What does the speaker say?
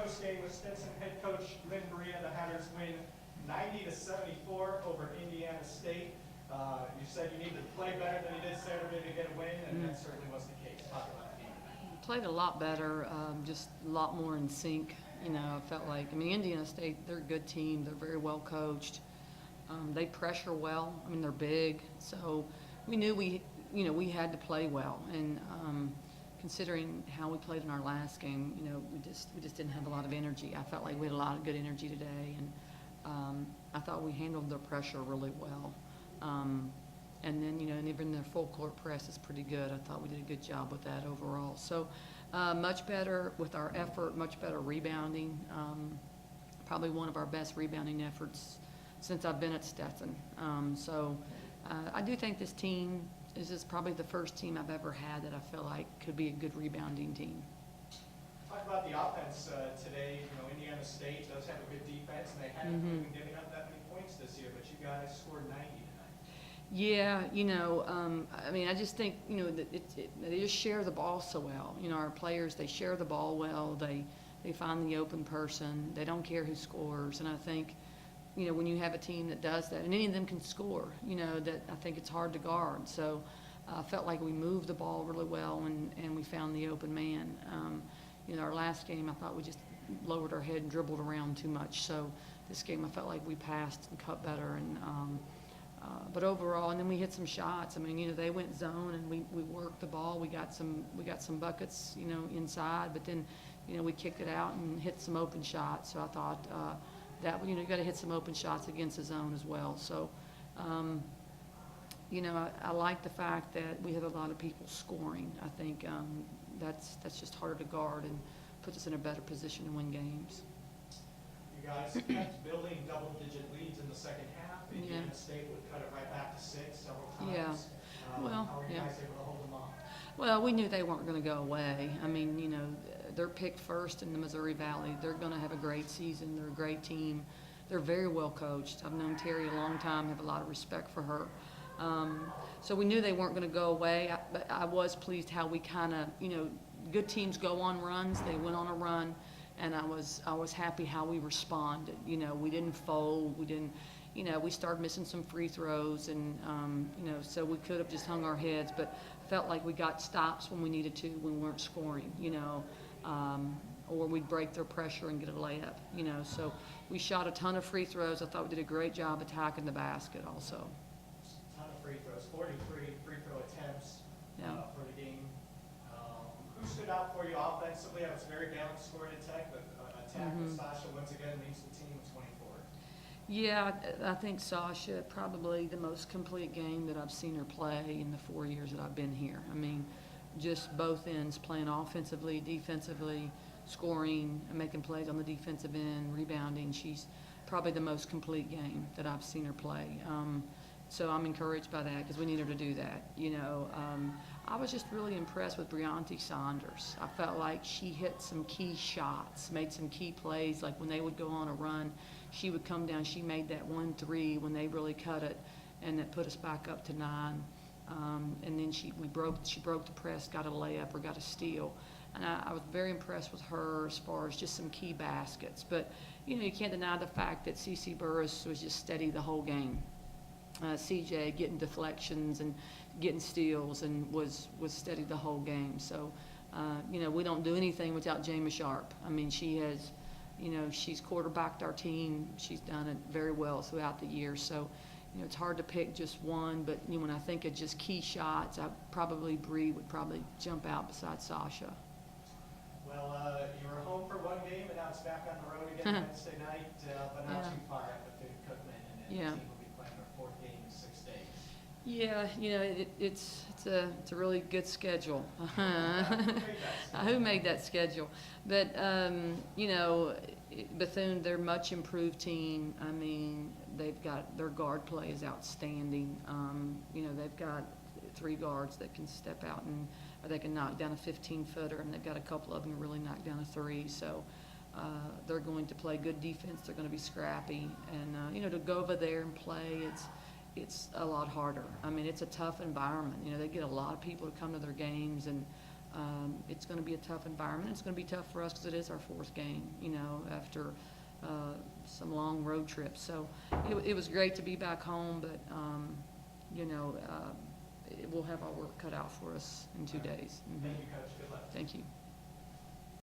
post-game with Stetson head coach Bria. The Hatters win 90-74 over Indiana State. You said you needed to play better than you did Saturday to get a win, and that certainly was the case. Talk about the game. Played a lot better, just a lot more in sync. You know, I felt like, I mean, Indiana State, they're a good team. They're very well coached. They pressure well. I mean, they're big. So we knew we had to play well. And considering how we played in our last game, you know, we just didn't have a lot of energy. I felt like we had a lot of good energy today. And I thought we handled the pressure really well. And then, you know, and even their full court press is pretty good. I thought we did a good job with that overall. So much better with our effort, much better rebounding. Probably one of our best rebounding efforts since I've been at Stetson. I do think this team is probably the first team I've ever had that I feel like could be a good rebounding team. Talk about the offense today. You know, Indiana State does have a good defense, and they haven't been giving up that many points this year, but you guys scored 90 tonight. Yeah, you know, I mean, I just think, you know, that they just share the ball so well. You know, our players, they share the ball well. They find the open person. They don't care who scores. And I think, you know, when you have a team that does that, and any of them can score, you know, that I think it's hard to guard. So I felt like we moved the ball really well, and we found the open man. You know, our last game, I thought we just lowered our head and dribbled around too much. So this game, I felt like we passed and cut better. And but overall, and then we hit some shots. I mean, you know, they went zone and we worked the ball. We got some buckets, you know, inside. But then, you know, we kicked it out and hit some open shots. So I thought that, you know, you got to hit some open shots against the zone as well. So, you know, I like the fact that we have a lot of people scoring. I think that's just harder to guard and puts us in a better position to win games. You guys kept building double-digit leads in the second half. Indiana State would cut it right back to 6 several times. Yeah. Well, how were you guys able to hold them off? Well, we knew they weren't going to go away. I mean, you know, they're picked first in the Missouri Valley. They're going to have a great season. They're a great team. They're very well coached. I've known Terry a long time, have a lot of respect for her. So we knew they weren't going to go away, but I was pleased how we kind of, you know, good teams go on runs. They went on a run, and I was happy how we responded. You know, we didn't fold. We didn't, you know, we started missing some free throws, and, you know, so we could have just hung our heads, but felt like we got stops when we needed to, when we weren't scoring, you know, or we'd break their pressure and get a layup, you know. So we shot a ton of free throws. I thought we did a great job attacking the basket also. A ton of free throws, 43 free throw attempts for the game. Who stood out for you offensively? I was very balanced scoring attack, but attack with Sasha once again leads the team with 24. Yeah, I think Sasha, probably the most complete game that I've seen her play in the 4 years that I've been here. I mean, just both ends, playing offensively, defensively, scoring, and making plays on the defensive end, rebounding. She's probably the most complete game that I've seen her play. So I'm encouraged by that because we need her to do that. You know, I was just really impressed with Brianti Saunders. I felt like she hit some key shots, made some key plays. Like when they would go on a run, she would come down. She made that 1-3 when they really cut it, and that put us back up to 9. And then she broke the press, got a layup or got a steal. And I was very impressed with her as far as just some key baskets. But, you know, you can't deny the fact that CeCe Burris was just steady the whole game. CJ getting deflections and getting steals and was steady the whole game. So, you know, we don't do anything without Jamie Sharp. I mean, she has, you know, she's quarterbacked our team. She's done it very well throughout the year. So, you know, it's hard to pick just one, but, you know, when I think of just key shots, Bria would probably jump out beside Sasha. Well, you were home for one game, and now it's back on the road again Wednesday night, but not too far after Cookman, and the team will be playing their 4th game in 6 days. Yeah, you know, it's a really good schedule. Who made that schedule? But you know, Bethune, they're a much improved team. I mean, they've got their guard play is outstanding. You know, they've got 3 guards that can step out and or they can knock down a 15-footer, and they've got a couple of them who really knock down a 3. So they're going to play good defense. They're going to be scrappy, and you know, to go over there and play, it's a lot harder. I mean, it's a tough environment. You know, they get a lot of people to come to their games, and It's going to be a tough environment. It's going to be tough for us because it is our fourth game, you know, after some long road trips. So it was great to be back home, but, you know, we'll have our work cut out for us in 2 days. Thank you, Coach. Good luck. Thank you.